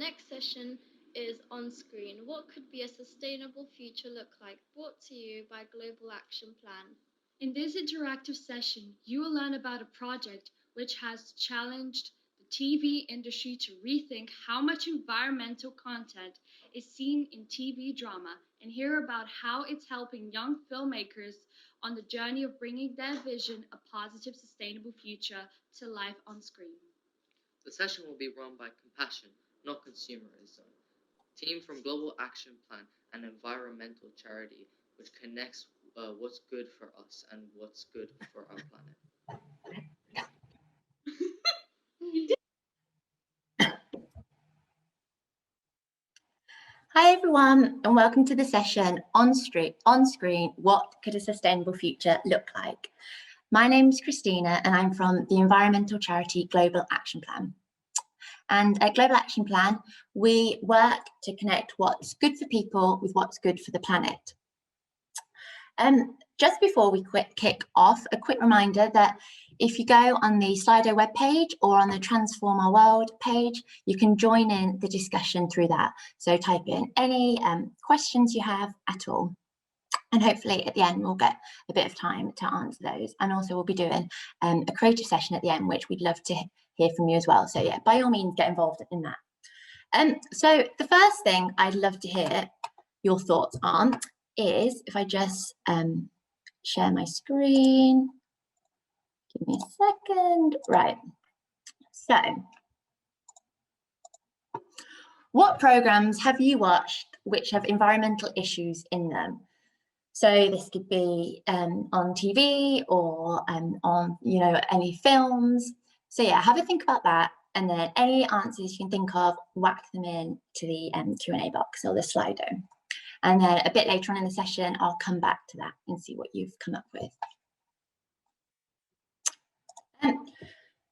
next session is On Screen. What could be a sustainable future look like? Brought to you by Global Action Plan. In this interactive session, you will learn about a project which has challenged the TV industry to rethink how much environmental content is seen in TV drama and hear about how it's helping young filmmakers on the journey of bringing their vision, a positive, sustainable future, to life on screen. The session will be run by Compassion, Not Consumerism, team from Global Action Plan, an environmental charity which connects what's good for us and what's good for our planet. Hi everyone, and welcome to the session On Screen, What Could a Sustainable Future Look Like? My name is Christina and I'm from the environmental charity Global Action Plan. And at Global Action Plan, we work to connect what's good for people with what's good for the planet. Just before we kick off, a quick reminder that if you go on the Slido webpage or on the Transform Our World page, you can join in the discussion through that. So type in any questions you have at all. And hopefully at the end, we'll get a bit of time to answer those. And also we'll be doing a creative session at the end, which we'd love to hear from you as well. So yeah, by all means, get involved in that. So the first thing I'd love to hear your thoughts on is if I just share my screen. Give me a second. Right. So, what programs have you watched which have environmental issues in them? So this could be on TV or on, any films. So yeah, have a think about that, and then any answers you can think of, whack them in to the Q&A box or the Slido. And then a bit later on in the session, I'll come back to that and see what you've come up with.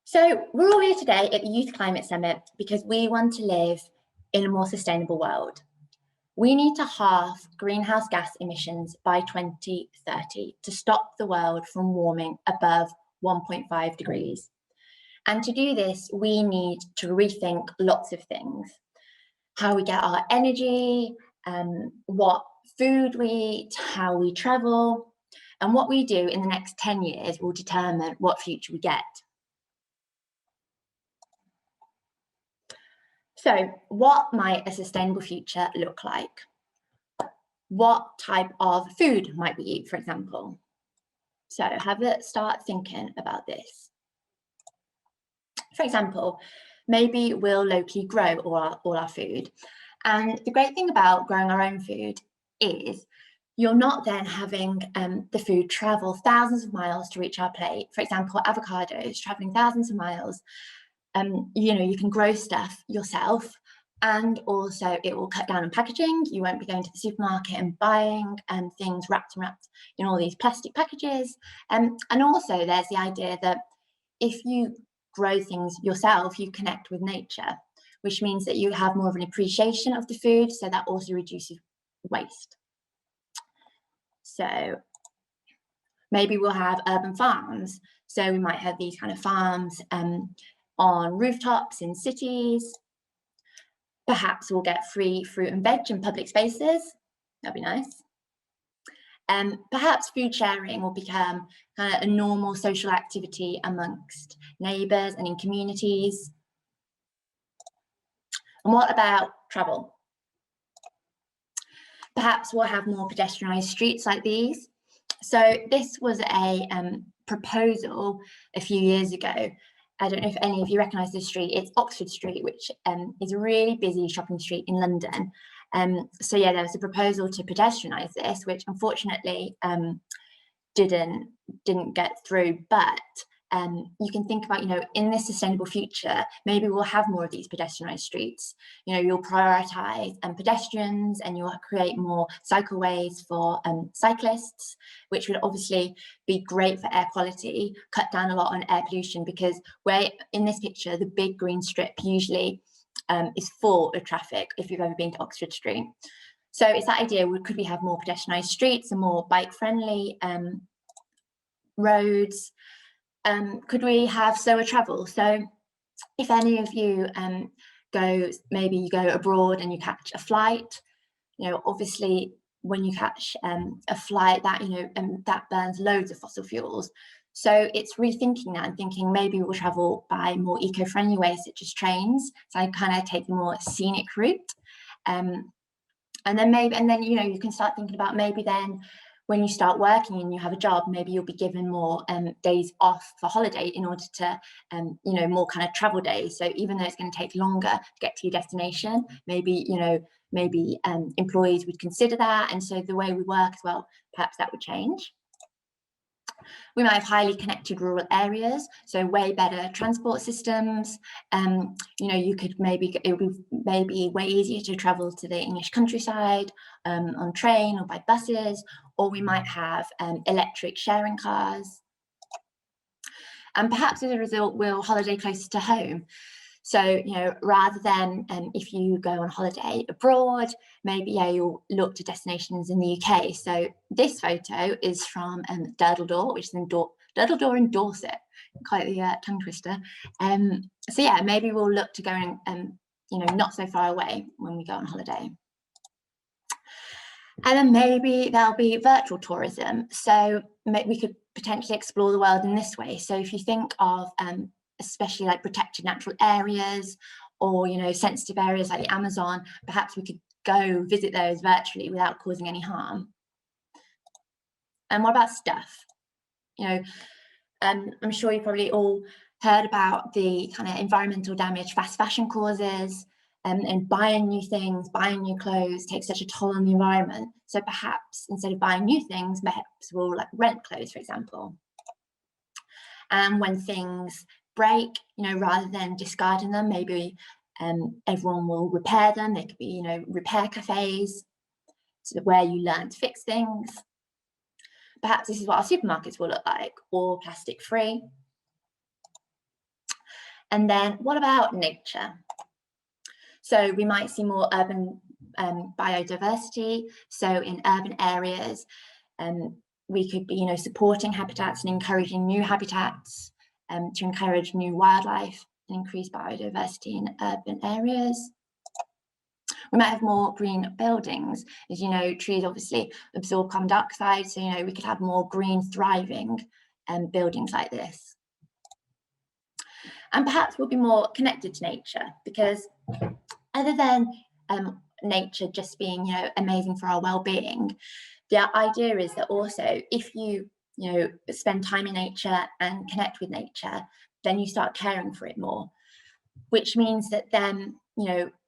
So we're all here today at the Youth Climate Summit because we want to live in a more sustainable world. We need to halve greenhouse gas emissions by 2030 to stop the world from warming above 1.5 degrees. And to do this, we need to rethink lots of things. How we get our energy, what food we eat, how we travel, and what we do in the next 10 years will determine what future we get. So what might a sustainable future look like? What type of food might we eat, for example? So have a start thinking about this. For example, maybe we'll locally grow all our food. And the great thing about growing our own food is you're not then having the food travel thousands of miles to reach our plate. For example, avocados traveling thousands of miles. You can grow stuff yourself, and also it will cut down on packaging. You won't be going to the supermarket and buying things wrapped in all these plastic packages. And also there's the idea that if you grow things yourself, you connect with nature, which means that you have more of an appreciation of the food, so that also reduces waste. So maybe we'll have urban farms. So we might have these kind of farms on rooftops in cities. Perhaps we'll get free fruit and veg in public spaces. That'd be nice. Perhaps food sharing will become kind of a normal social activity amongst neighbours and in communities. And what about travel? Perhaps we'll have more pedestrianised streets like these. So this was a proposal a few years ago. I don't know if any of you recognise this street. It's Oxford Street, which is a really busy shopping street in London. So yeah, there was a proposal to pedestrianise this, which unfortunately didn't get through. But you can think about, in this sustainable future, maybe we'll have more of these pedestrianised streets. You'll prioritise pedestrians, and you'll create more cycleways for cyclists, which would obviously be great for air quality, cut down a lot on air pollution, because where in this picture, the big green strip usually is full of traffic if you've ever been to Oxford Street. So it's that idea, could we have more pedestrianised streets and more bike-friendly roads? Could we have slower travel? So if any of you maybe you go abroad and you catch a flight. Obviously when you catch a flight that, that burns loads of fossil fuels. So it's rethinking that and thinking maybe we'll travel by more eco-friendly ways, such as trains. So I kind of take the more scenic route. And then you can start thinking about maybe then when you start working and you have a job, maybe you'll be given more days off for holiday in order to, more kind of travel days. So even though it's going to take longer to get to your destination, maybe employees would consider that. And so the way we work as well, perhaps that would change. We might have highly connected rural areas, so way better transport systems. You could it would be maybe way easier to travel to the English countryside on train or by buses, or we might have electric sharing cars. And perhaps as a result, we'll holiday closer to home. So, rather than if you go on holiday abroad, maybe you'll look to destinations in the UK. So this photo is from Durdledore, which is in Durdledore in Dorset, quite the tongue twister. So yeah, maybe we'll look to going, not so far away when we go on holiday. And then maybe there'll be virtual tourism. So we could potentially explore the world in this way. So if you think of especially like protected natural areas or, sensitive areas like the Amazon, perhaps we could go visit those virtually without causing any harm. And what about stuff? I'm sure you probably all heard about the kind of environmental damage fast fashion causes, and buying new things, buying new clothes takes such a toll on the environment. So perhaps instead of buying new things, perhaps we'll rent clothes, for example. And when things break, rather than discarding them, maybe everyone will repair them. There could be, repair cafes, so where you learn to fix things. Perhaps this is what our supermarkets will look like, or plastic free. And then what about nature? So we might see more urban biodiversity. So in urban areas, we could be, supporting habitats and encouraging new habitats to encourage new wildlife and increase biodiversity in urban areas. We might have more green buildings. As you know, trees obviously absorb carbon dioxide, so we could have more green, thriving buildings like this. And perhaps we'll be more connected to nature, because other than nature just being, amazing for our well-being, the idea is that also if you, spend time in nature and connect with nature, then you start caring for it more, which means that then,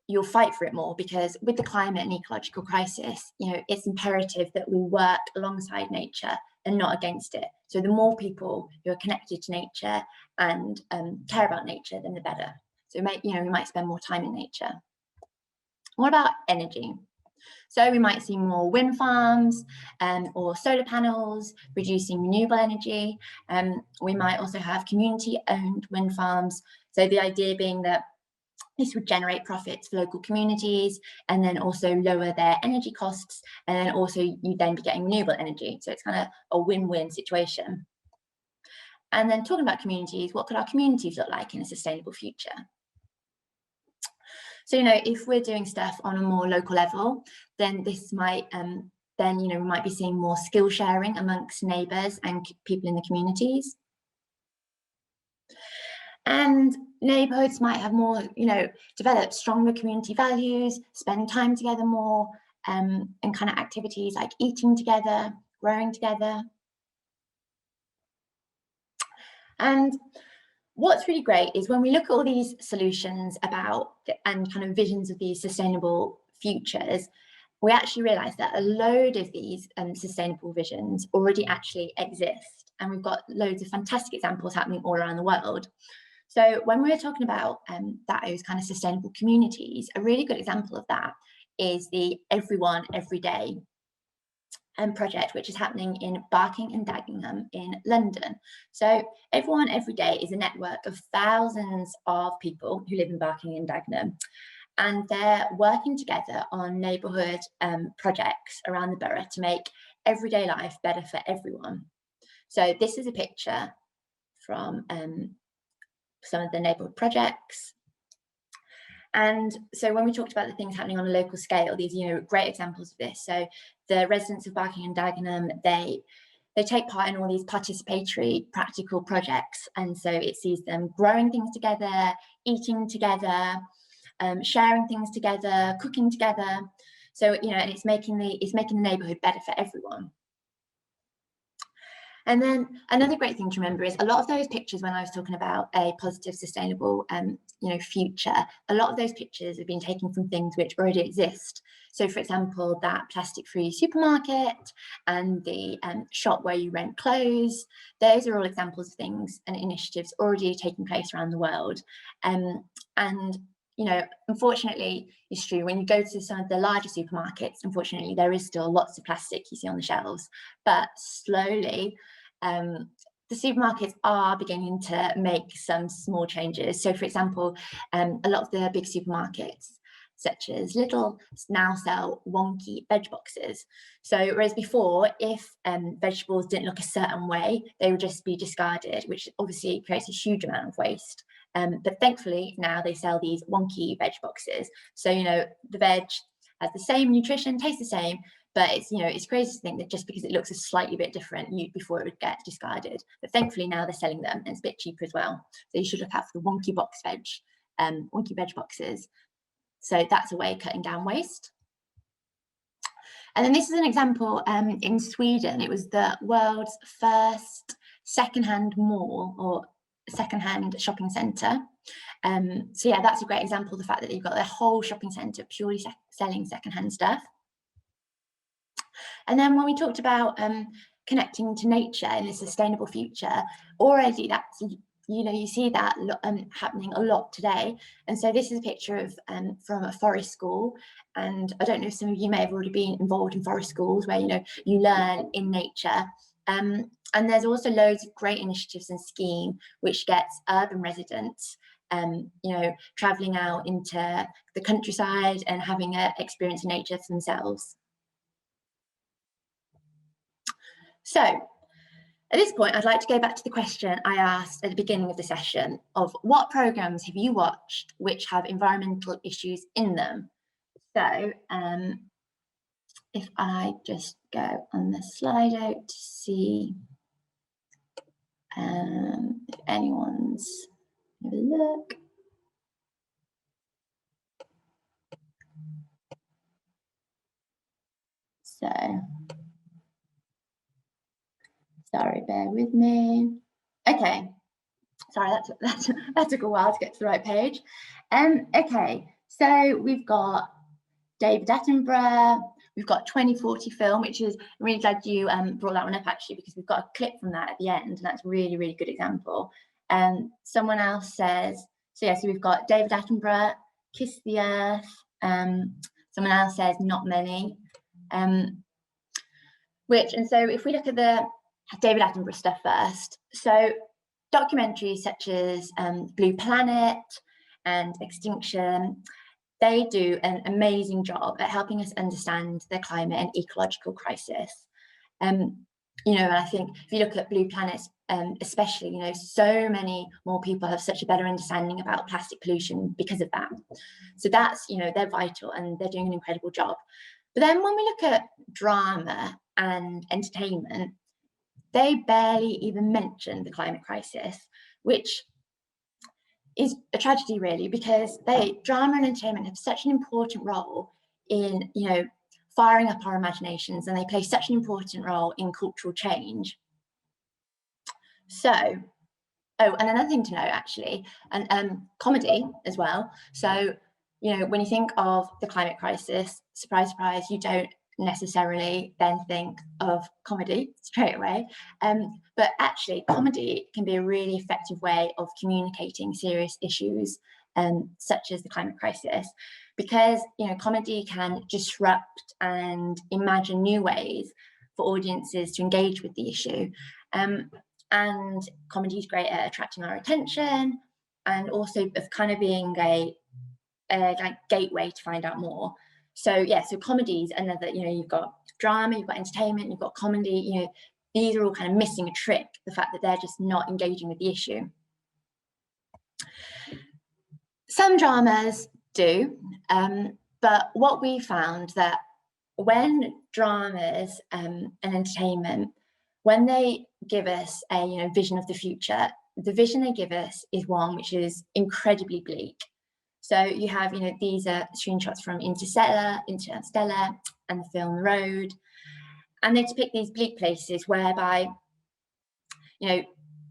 you'll fight for it more, because with the climate and ecological crisis, it's imperative that we work alongside nature and not against it. So the more people who are connected to nature and care about nature, then the better. So we might spend more time in nature. What about energy? So we might see more wind farms or solar panels producing renewable energy. We might also have community-owned wind farms. So the idea being that this would generate profits for local communities and then also lower their energy costs. And then also you'd then be getting renewable energy. So it's kind of a win-win situation. And then talking about communities, what could our communities look like in a sustainable future? So, if we're doing stuff on a more local level, then this might, we might be seeing more skill sharing amongst neighbours and people in the communities. And neighbourhoods might have more, develop stronger community values, spend time together more, and kind of activities like eating together, growing together. And what's really great is when we look at all these solutions and kind of visions of these sustainable futures, we actually realise that a load of these sustainable visions already actually exist. And we've got loads of fantastic examples happening all around the world. So when we're talking about those kind of sustainable communities, a really good example of that is the Everyone Every Day project, which is happening in Barking and Dagenham in London. So Everyone Every Day is a network of thousands of people who live in Barking and Dagenham, and they're working together on neighbourhood projects around the borough to make everyday life better for everyone. So this is a picture from some of the neighbourhood projects. And so when we talked about the things happening on a local scale, these, great examples of this. So the residents of Barking and Dagenham, they take part in all these participatory practical projects. And so it sees them growing things together, eating together, sharing things together, cooking together. So, and it's making the neighbourhood better for everyone. And then another great thing to remember is a lot of those pictures, when I was talking about a positive, sustainable, future, a lot of those pictures have been taken from things which already exist. So, for example, that plastic-free supermarket and the shop where you rent clothes, those are all examples of things and initiatives already taking place around the world. And unfortunately, it's true, when you go to some of the larger supermarkets, unfortunately, there is still lots of plastic you see on the shelves, but slowly, the supermarkets are beginning to make some small changes. So, for example, a lot of the big supermarkets, such as Lidl, now sell wonky veg boxes. So, whereas before, if vegetables didn't look a certain way, they would just be discarded, which obviously creates a huge amount of waste. But thankfully, now they sell these wonky veg boxes. So, the veg has the same nutrition, tastes the same, but it's crazy to think that just because it looks a slightly bit different, before it would get discarded. But thankfully now they're selling them, and it's a bit cheaper as well. So you should look out for the wonky veg boxes. So that's a way of cutting down waste. And then this is an example in Sweden. It was the world's first secondhand mall or secondhand shopping centre. So yeah, that's a great example of the fact that they've got their whole shopping centre purely selling secondhand stuff. And then when we talked about connecting to nature in a sustainable future, already that's, you see that happening a lot today. And so this is a picture of from a forest school. And I don't know if some of you may have already been involved in forest schools where, you learn in nature. And there's also loads of great initiatives and scheme which gets urban residents traveling out into the countryside and having an experience in nature for themselves. So at this point, I'd like to go back to the question I asked at the beginning of the session of what programmes have you watched which have environmental issues in them? So if I just go on the Slido to see if anyone's, have a look. So, sorry, bear with me. Okay, sorry, that took a while to get to the right page. Okay, so we've got David Attenborough, we've got 2040 film, which is, I'm really glad you brought that one up actually, because we've got a clip from that at the end, and that's a really, really good example. Someone else says, so we've got David Attenborough, Kiss the Earth, someone else says Not Many, and so if we look at the David Attenborough stuff first, so documentaries such as Blue Planet and Extinction, they do an amazing job at helping us understand the climate and ecological crisis. And I think if you look at Blue Planet, especially, so many more people have such a better understanding about plastic pollution because of that. So that's, they're vital and they're doing an incredible job. But then when we look at drama and entertainment, they barely even mention the climate crisis, which is a tragedy really, because drama and entertainment have such an important role in, firing up our imaginations, and they play such an important role in cultural change. So, and another thing to know actually, and comedy as well. So, when you think of the climate crisis, surprise, surprise, you don't necessarily then think of comedy straight away. But actually, comedy can be a really effective way of communicating serious issues, such as the climate crisis, because comedy can disrupt and imagine new ways for audiences to engage with the issue. And comedy is great at attracting our attention, and also of kind of being a like gateway to find out more. So so comedy is another, you've got drama, you've got entertainment, you've got comedy, these are all kind of missing a trick, the fact that they're just not engaging with the issue. Some dramas do. But what we found that when dramas and entertainment, when they give us a vision of the future, the vision they give us is one which is incredibly bleak. So you have, these are screenshots from Interstellar, and the film Road, and they depict these bleak places whereby,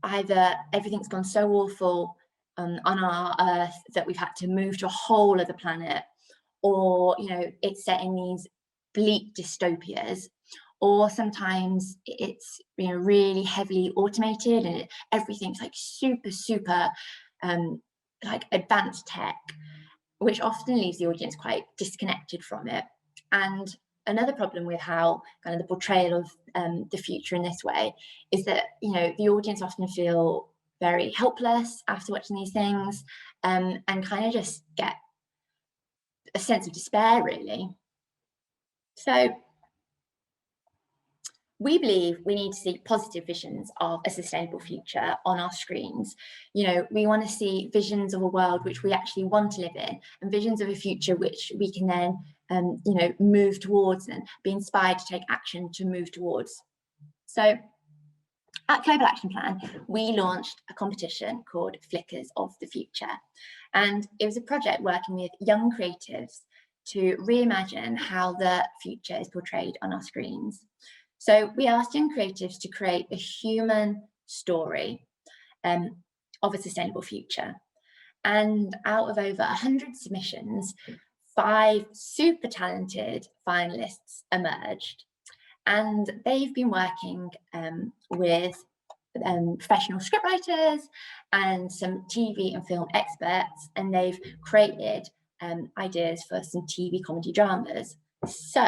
either everything's gone so awful on our Earth that we've had to move to a whole other planet, or it's set in these bleak dystopias, or sometimes it's really heavily automated and everything's like super like advanced tech, which often leaves the audience quite disconnected from it. And another problem with how kind of the portrayal of the future in this way is that the audience often feel very helpless after watching these things, and kind of just get a sense of despair, really. So we believe we need to see positive visions of a sustainable future on our screens. We want to see visions of a world which we actually want to live in, and visions of a future which we can then, move towards and be inspired to take action to move towards. So at Global Action Plan, we launched a competition called Flickers of the Future. And it was a project working with young creatives to reimagine how the future is portrayed on our screens. So we asked young creatives to create a human story of a sustainable future. And out of over 100 submissions, 5 super talented finalists emerged. And they've been working with professional scriptwriters and some TV and film experts, and they've created ideas for some TV comedy dramas. So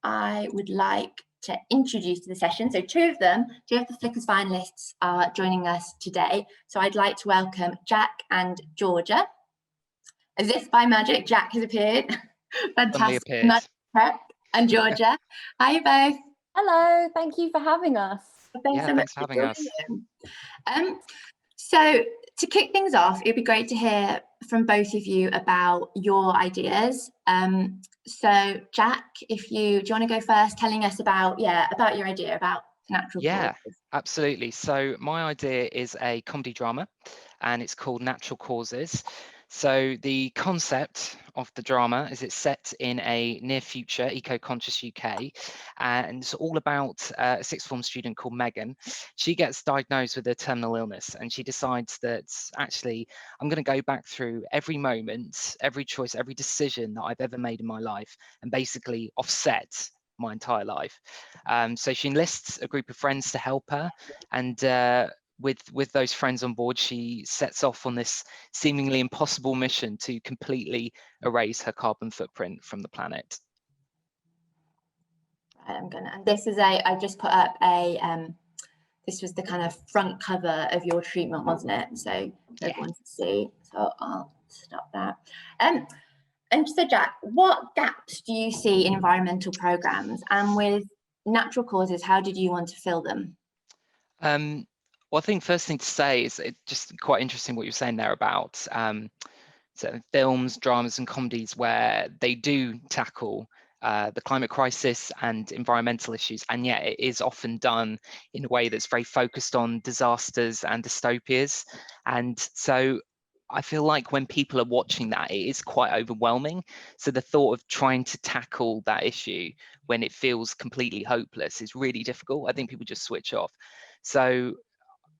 I would like to introduce to the session. So two of the Flickers finalists are joining us today. So I'd like to welcome Jack and Georgia. As if by magic, Jack has appeared. Fantastic. Magic and Georgia. Hi both. Hello, thank you for having us. Thanks so much for having us. So to kick things off, it'd be great to hear from both of you about your ideas. So Jack, do you want to go first, telling us about your idea about natural causes? Absolutely. So my idea is a comedy drama, and it's called Natural Causes. So the concept of the drama is it's set in a near future eco-conscious UK, and it's all about a sixth form student called Megan. She gets diagnosed with a terminal illness, and she decides that actually I'm going to go back through every moment, every choice, every decision that I've ever made in my life, and basically offset my entire life. So she enlists a group of friends to help her, and with those friends on board, she sets off on this seemingly impossible mission to completely erase her carbon footprint from the planet. I just put up this was the kind of front cover of your treatment, wasn't it? So everyone can see. So I'll stop that. And so Jack, what gaps do you see in environmental programs, and with natural causes, how did you want to fill them? Well, I think first thing to say is it's just quite interesting what you're saying there about so films, dramas and comedies where they do tackle the climate crisis and environmental issues, and yet it is often done in a way that's very focused on disasters and dystopias. And so I feel like when people are watching that, it is quite overwhelming. So the thought of trying to tackle that issue when it feels completely hopeless is really difficult. I think people just switch off. So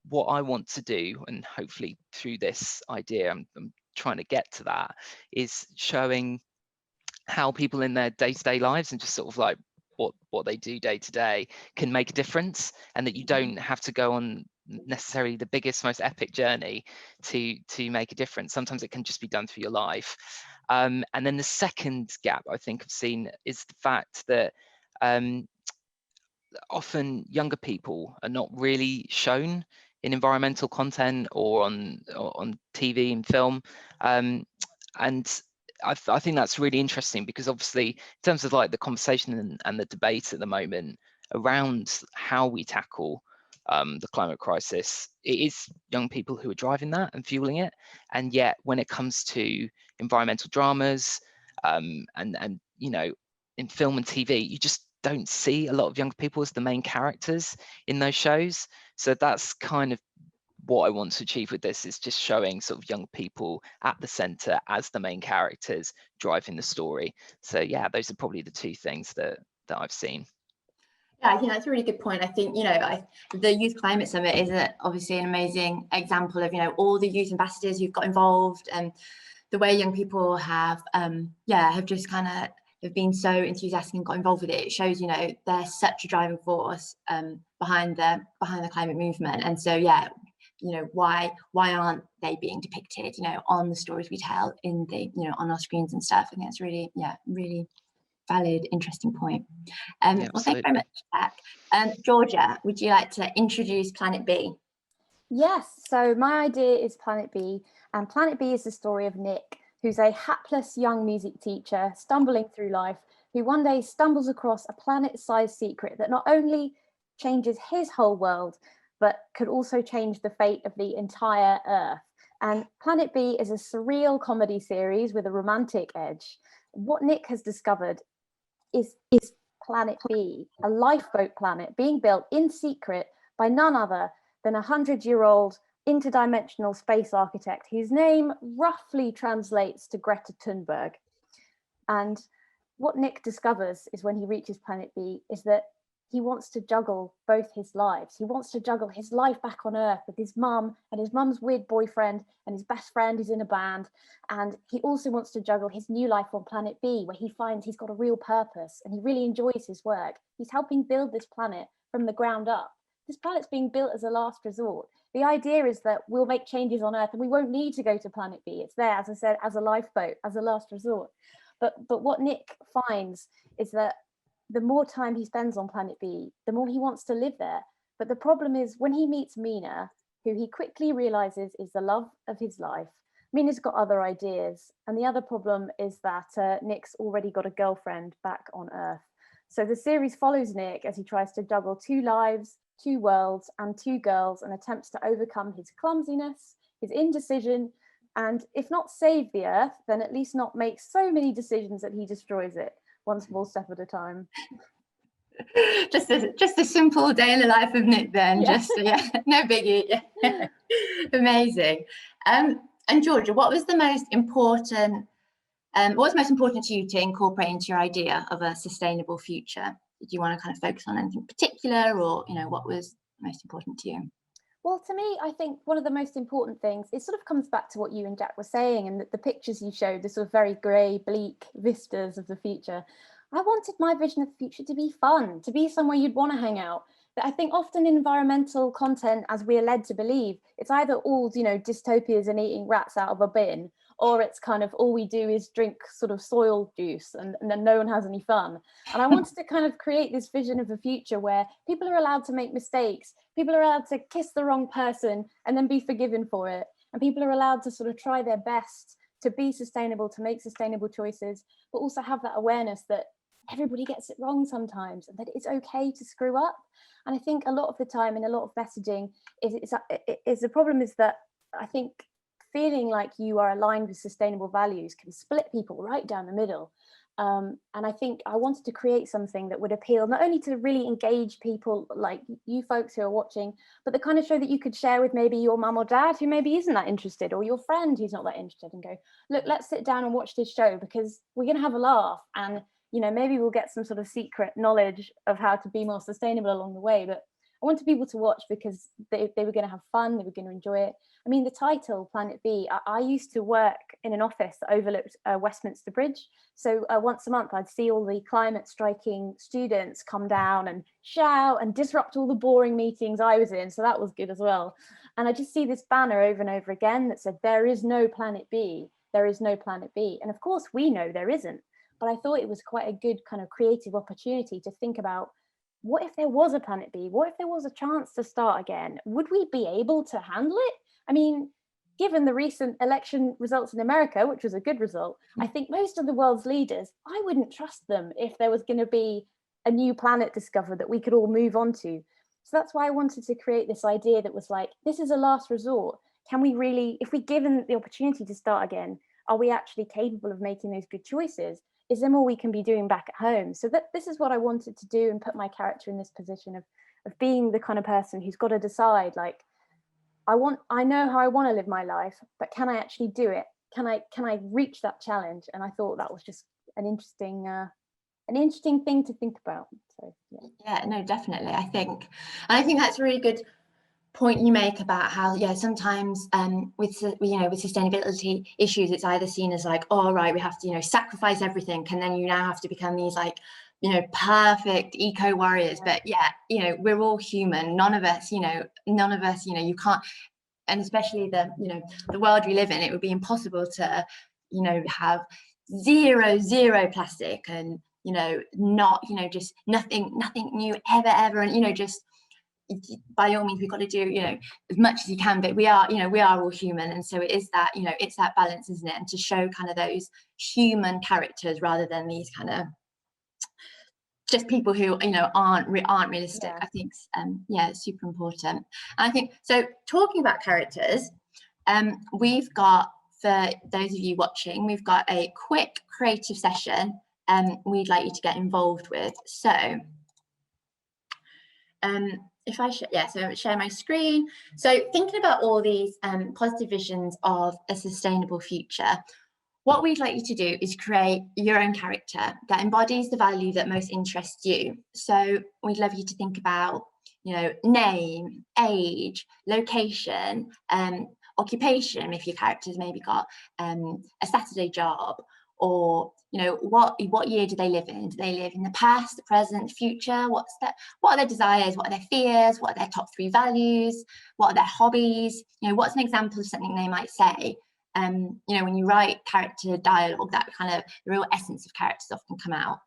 what I want to do, and hopefully through this idea, I'm trying to get to that, is showing how people in their day-to-day lives and just sort of like what they do day to day can make a difference, and that you don't have to go on necessarily the biggest, most epic journey to make a difference. Sometimes it can just be done through your life. And then the second gap I think I've seen is the fact that often younger people are not really shown in environmental content or on TV and film, and I think that's really interesting, because obviously in terms of like the conversation and the debate at the moment around how we tackle the climate crisis, it is young people who are driving that and fueling it. And yet when it comes to environmental dramas, and you know, in film and TV, you just don't see a lot of young people as the main characters in those shows. So that's kind of what I want to achieve with this, is just showing sort of young people at the center as the main characters driving the story. So yeah, those are probably the two things that I've seen. Yeah, I think that's a really good point. I think, the Youth Climate Summit is obviously an amazing example of, all the youth ambassadors who've got involved, and the way young people have just kind of have been so enthusiastic and got involved with it. It shows, they're such a driving force behind the climate movement. And so, yeah, why aren't they being depicted, on the stories we tell in the, on our screens and stuff? I think that's really, really valid, interesting point. Yeah, well, thank you very much, Jack. Georgia, would you like to introduce Planet B? Yes, so my idea is Planet B, and Planet B is the story of Nick, who's a hapless young music teacher stumbling through life, who one day stumbles across a planet-sized secret that not only changes his whole world, but could also change the fate of the entire Earth. And Planet B is a surreal comedy series with a romantic edge. What Nick has discovered is Planet B, a lifeboat planet being built in secret by none other than a 100-year-old interdimensional space architect whose name roughly translates to Greta Thunberg. And what Nick discovers is, when he reaches Planet B, is that he wants to juggle both his lives. He wants to juggle his life back on Earth with his mum and his mum's weird boyfriend and his best friend who's in a band. And he also wants to juggle his new life on Planet B, where he finds he's got a real purpose and he really enjoys his work. He's helping build this planet from the ground up. This planet's being built as a last resort. The idea is that we'll make changes on Earth and we won't need to go to Planet B. It's there, as I said, as a lifeboat, as a last resort. But what Nick finds is that the more time he spends on Planet B, the more he wants to live there. But the problem is, when he meets Mina, who he quickly realizes is the love of his life, Mina's got other ideas. And the other problem is that Nick's already got a girlfriend back on Earth. So the series follows Nick as he tries to juggle 2 lives, 2 worlds, and 2 girls, and attempts to overcome his clumsiness, his indecision, and if not save the Earth, then at least not make so many decisions that he destroys it, one small step at a time. just a simple day in the life of Nick then. Yeah. No biggie. Yeah. Amazing. And Georgia, what was most important to you to incorporate into your idea of a sustainable future? Did you want to kind of focus on anything particular, or what was most important to you? Well, to me, I think one of the most important things, it sort of comes back to what you and Jack were saying, and the pictures you showed, the sort of very grey, bleak vistas of the future. I wanted my vision of the future to be fun, to be somewhere you'd want to hang out. But I think often environmental content, as we are led to believe, it's either all, dystopias and eating rats out of a bin, or it's kind of all we do is drink sort of soil juice and then no one has any fun. And I wanted to kind of create this vision of a future where people are allowed to make mistakes, people are allowed to kiss the wrong person and then be forgiven for it. And people are allowed to sort of try their best to be sustainable, to make sustainable choices, but also have that awareness that everybody gets it wrong sometimes and that it's okay to screw up. And I think a lot of the time in a lot of messaging is the problem is that I think feeling like you are aligned with sustainable values can split people right down the middle. And I think I wanted to create something that would appeal not only to really engage people like you folks who are watching, but the kind of show that you could share with maybe your mum or dad who maybe isn't that interested, or your friend who's not that interested, and go, look, let's sit down and watch this show because we're going to have a laugh, and maybe we'll get some sort of secret knowledge of how to be more sustainable along the way. But I wanted people to watch because they were going to have fun, they were going to enjoy it. I mean, the title, Planet B, I used to work in an office that overlooked Westminster Bridge. So once a month, I'd see all the climate striking students come down and shout and disrupt all the boring meetings I was in. So that was good as well. And I just see this banner over and over again that said, there is no Planet B, there is no Planet B. And of course, we know there isn't. But I thought it was quite a good kind of creative opportunity to think about, what if there was a Planet B? What if there was a chance to start again? Would we be able to handle it? I mean, given the recent election results in America, which was a good result, I think most of the world's leaders, I wouldn't trust them if there was going to be a new planet discovered that we could all move on to. So that's why I wanted to create this idea that was like, this is a last resort. Can we really, if we're given the opportunity to start again, are we actually capable of making those good choices? Is there more we can be doing back at home? So that this is what I wanted to do, and put my character in this position of being the kind of person who's got to decide, like, I know how I want to live my life, but can I actually do it? Can I reach that challenge? And I thought that was just an interesting thing to think about. So yeah, no, definitely. I think that's a really good point you make about how, yeah, sometimes with sustainability issues, it's either seen as like, oh right, we have to sacrifice everything, and then you now have to become these like perfect eco warriors. But yeah, we're all human. None of us you can't, and especially the world we live in, it would be impossible to have zero plastic, and not just nothing new ever, and just by all means we've got to do as much as you can, but we are all human, and so it is that it's that balance, isn't it? And to show kind of those human characters rather than these kind of just people who aren't realistic. I think it's super important. And I think so, talking about characters, we've got, for those of you watching, we've got a quick creative session we'd like you to get involved with. So if I share my screen. So thinking about all these positive visions of a sustainable future, what we'd like you to do is create your own character that embodies the value that most interests you. So we'd love you to think about, name, age, location, occupation, if your character's maybe got a Saturday job, or what year do they live in? Do they live in the past, the present, future? What are their desires? What are their fears? What are their top 3 values? What are their hobbies? What's an example of something they might say? When you write character dialogue, that kind of the real essence of characters often come out.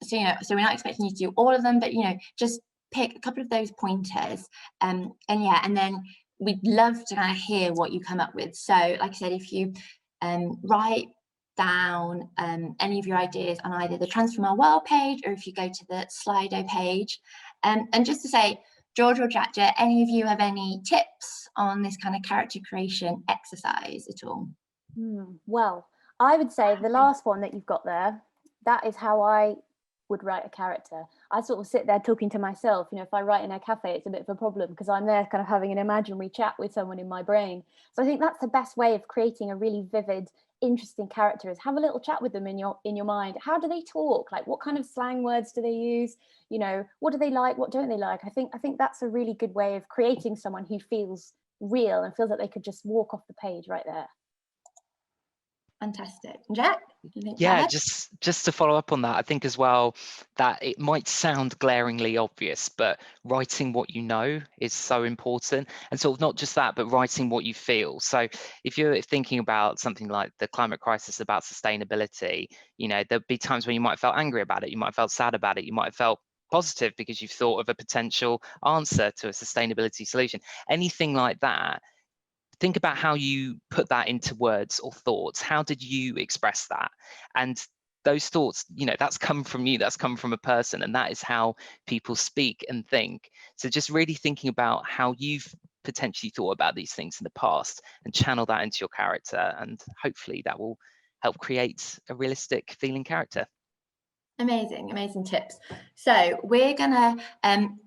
So we're not expecting you to do all of them, but just pick a couple of those pointers, and then we'd love to kind of hear what you come up with. So like I said, if you write down any of your ideas on either the Transform Our World page, or if you go to the Slido page, and just to say, George or Jatja, any of you have any tips on this kind of character creation exercise at all? Well, I would say the last one that you've got there, that is how I would write a character. I sort of sit there talking to myself. If I write in a cafe, it's a bit of a problem because I'm there kind of having an imaginary chat with someone in my brain. So I think that's the best way of creating a really vivid, interesting character, is have a little chat with them in your mind. How do they talk? Like, what kind of slang words do they use? What do they like? What don't they like? I think that's a really good way of creating someone who feels real and feels that they could just walk off the page right there. Fantastic. Jack? Yeah, just to follow up on that, I think as well that it might sound glaringly obvious, but writing what you know is so important. And sort of not just that, but writing what you feel. So if you're thinking about something like the climate crisis, about sustainability, there'll be times when you might have felt angry about it, you might have felt sad about it, you might have felt positive because you've thought of a potential answer to a sustainability solution. Anything like that, think about how you put that into words or thoughts. How did you express that? And those thoughts, that's come from you, that's come from a person, and that is how people speak and think. So just really thinking about how you've potentially thought about these things in the past and channel that into your character, and hopefully that will help create a realistic feeling character. Amazing tips. So we're gonna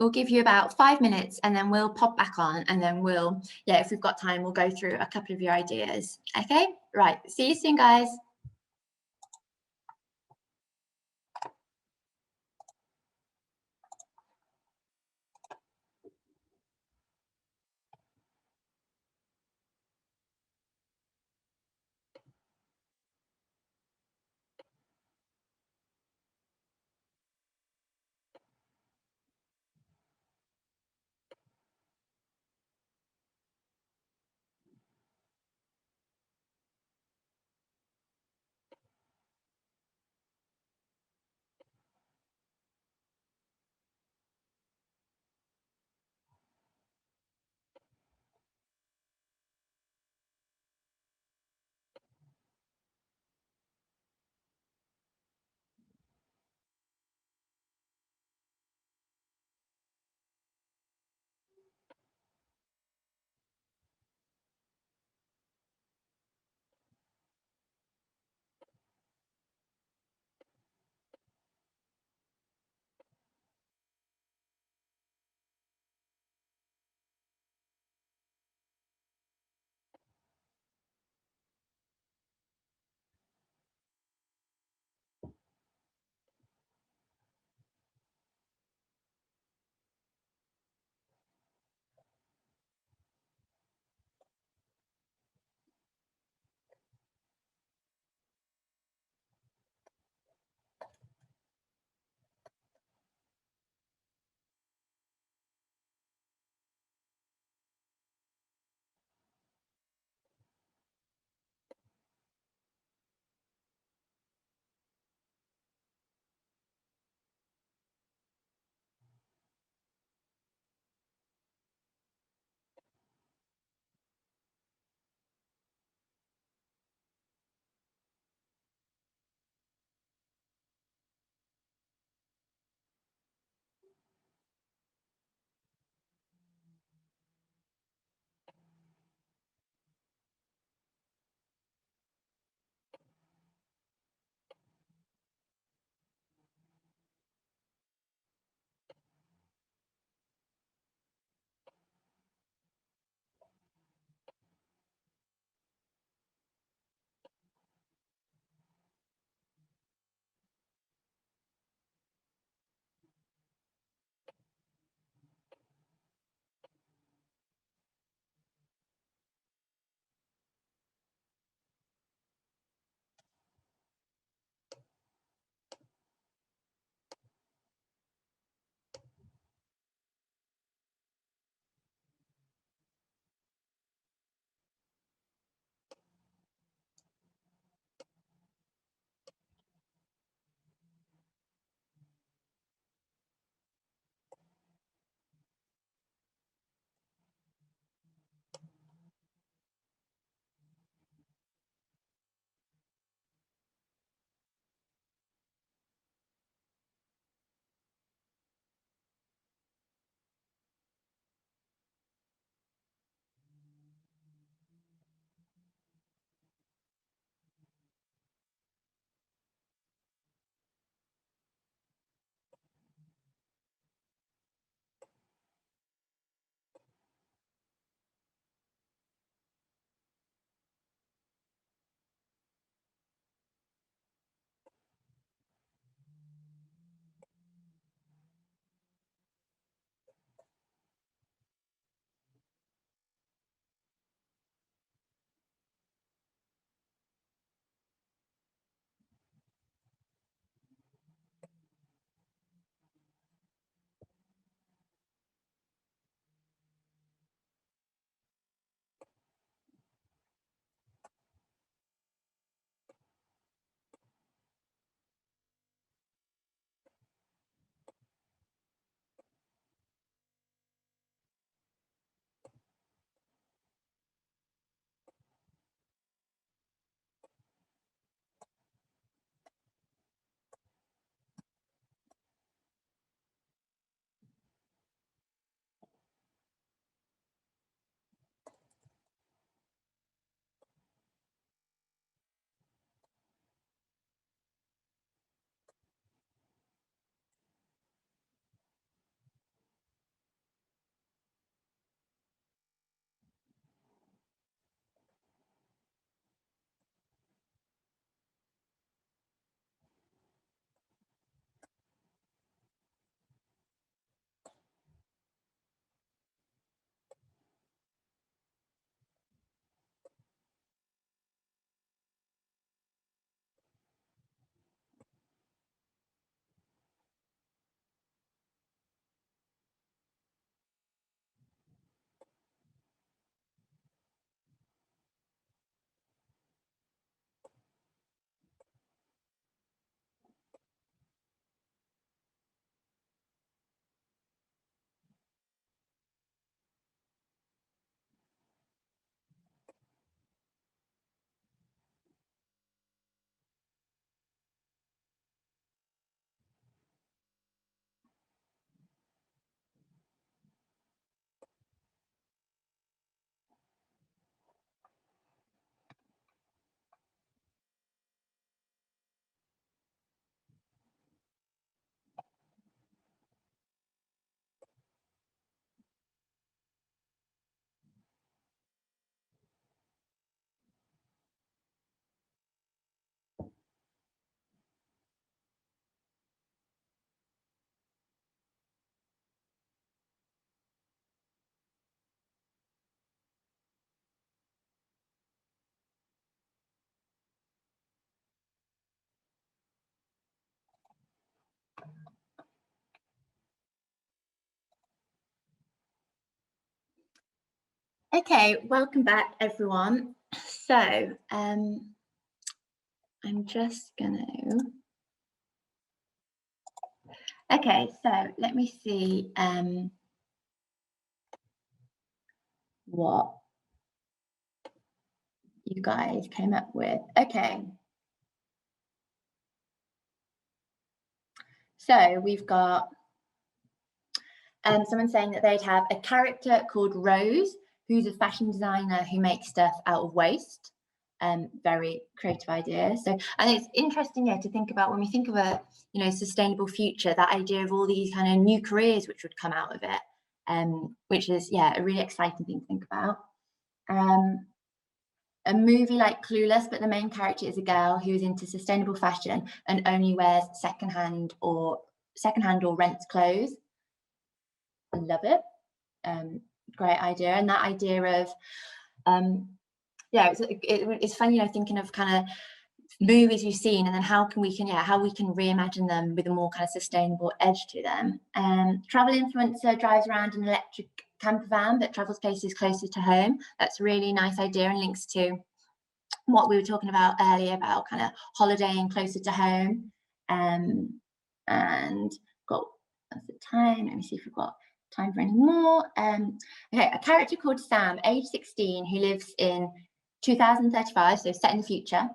we'll give you about 5 minutes, and then we'll pop back on, and then we'll, if we've got time, we'll go through a couple of your ideas. Okay, right, see you soon, guys. Okay, welcome back everyone. So I'm just gonna, okay, so let me see what you guys came up with. Okay. So we've got someone saying that they'd have a character called Rose, who's a fashion designer who makes stuff out of waste. Very creative idea. So I think it's interesting, yeah, to think about when we think of a sustainable future, that idea of all these kind of new careers which would come out of it, which is, yeah, a really exciting thing to think about. A movie like Clueless, but the main character is a girl who is into sustainable fashion and only wears secondhand or rents clothes. I love it. Great idea. And that idea of yeah, it's fun, thinking of kind of movies we've seen and then how we can reimagine them with a more kind of sustainable edge to them. Travel influencer drives around an electric camper van that travels places closer to home. That's a really nice idea and links to what we were talking about earlier about kind of holidaying closer to home. And got, that's the time. Let me see if we've got time for any more. Okay, a character called Sam, age 16, who lives in 2035, so set in the future,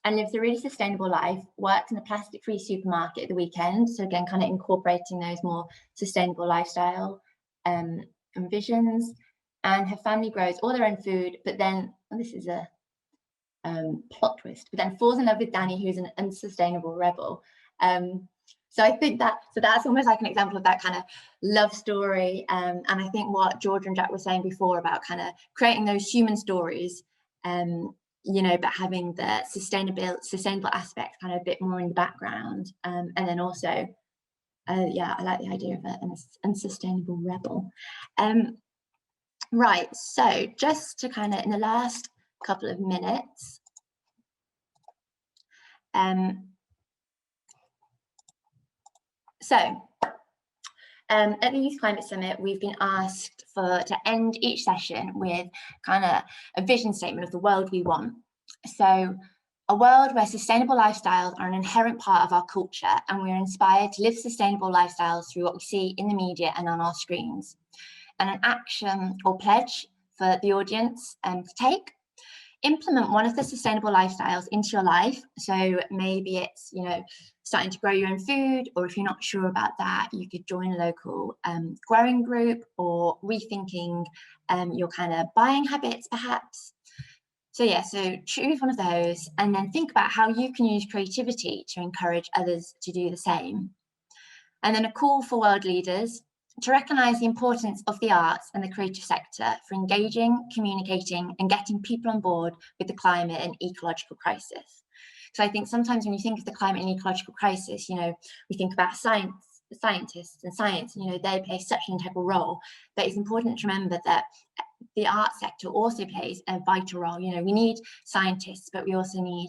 and lives a really sustainable life, works in a plastic-free supermarket at the weekend. So again, kind of incorporating those more sustainable lifestyle and visions. And her family grows all their own food, but then, oh, this is a plot twist, but then falls in love with Danny, who's an unsustainable rebel. So I think that's almost like an example of that kind of love story. And I think what Georgia and Jack were saying before about kind of creating those human stories, but having the sustainable aspect kind of a bit more in the background. And then also, yeah, I like the idea of an unsustainable rebel. Right, so just to kind of, in the last couple of minutes, at the Youth Climate Summit, we've been asked to end each session with kind of a vision statement of the world we want. So a world where sustainable lifestyles are an inherent part of our culture, and we're inspired to live sustainable lifestyles through what we see in the media and on our screens. And an action or pledge for the audience to take. Implement one of the sustainable lifestyles into your life. So maybe it's, starting to grow your own food, or if you're not sure about that, you could join a local growing group, or rethinking your kind of buying habits, perhaps. So yeah, so choose one of those and then think about how you can use creativity to encourage others to do the same. And then a call for world leaders to recognise the importance of the arts and the creative sector for engaging, communicating and getting people on board with the climate and ecological crisis. So I think sometimes when you think of the climate and ecological crisis, we think about scientists and science, they play such an integral role, but it's important to remember that the art sector also plays a vital role. We need scientists, but we also need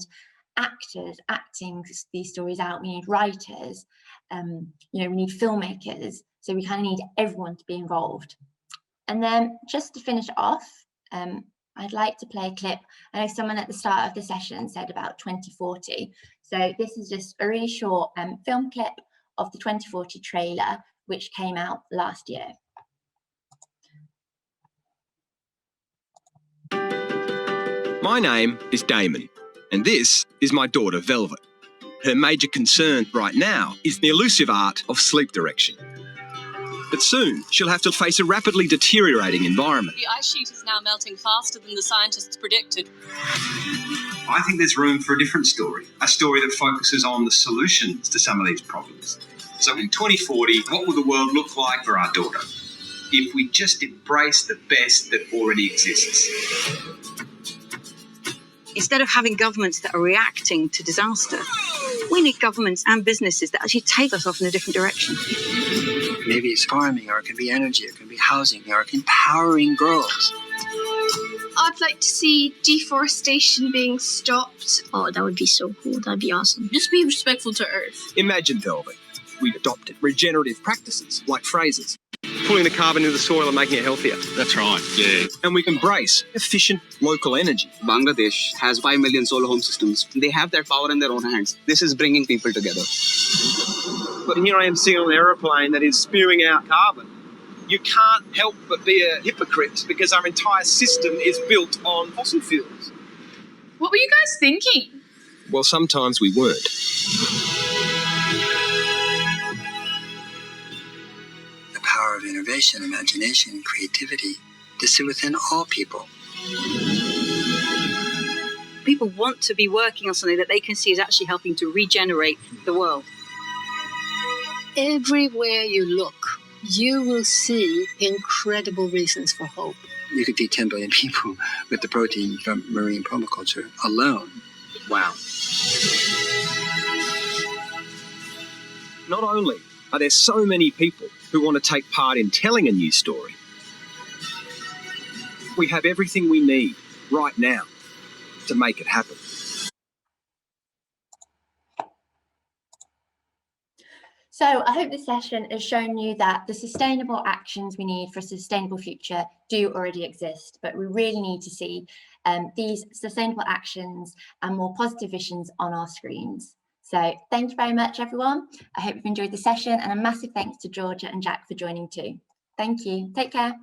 actors acting these stories out. We need writers, we need filmmakers. So we kind of need everyone to be involved. And then just to finish off, I'd like to play a clip. I know someone at the start of the session said about 2040. So this is just a really short film clip of the 2040 trailer, which came out last year. My name is Damon, and this is my daughter, Velvet. Her major concern right now is the elusive art of sleep direction. But soon, she'll have to face a rapidly deteriorating environment. The ice sheet is now melting faster than the scientists predicted. I think there's room for a different story, a story that focuses on the solutions to some of these problems. So in 2040, what will the world look like for our daughter if we just embrace the best that already exists? Instead of having governments that are reacting to disaster, we need governments and businesses that actually take us off in a different direction. Maybe it's farming, or it can be energy, or it can be housing, or empowering girls. I'd like to see deforestation being stopped. Oh, that would be so cool. That'd be awesome. Just be respectful to Earth. Imagine, Velvet, we adopted regenerative practices like phrases. pulling the carbon into the soil and making it healthier. That's right, yeah. And we can embrace efficient local energy. Bangladesh has 5 million solar home systems. They have that power in their own hands. This is bringing people together. But here I am sitting on an aeroplane that is spewing out carbon. You can't help but be a hypocrite because our entire system is built on fossil fuels. What were you guys thinking? Well, sometimes we weren't. The power of innovation, imagination, creativity, to sit within all people. People want to be working on something that they can see is actually helping to regenerate the world. Everywhere you look, you will see incredible reasons for hope. You could feed 10 billion people with the protein from marine permaculture alone. Wow. Not only are there so many people who want to take part in telling a new story, we have everything we need right now to make it happen. So I hope this session has shown you that the sustainable actions we need for a sustainable future do already exist, but we really need to see these sustainable actions and more positive visions on our screens. So thank you very much, everyone. I hope you've enjoyed the session, and a massive thanks to Georgia and Jack for joining too. Thank you. Take care.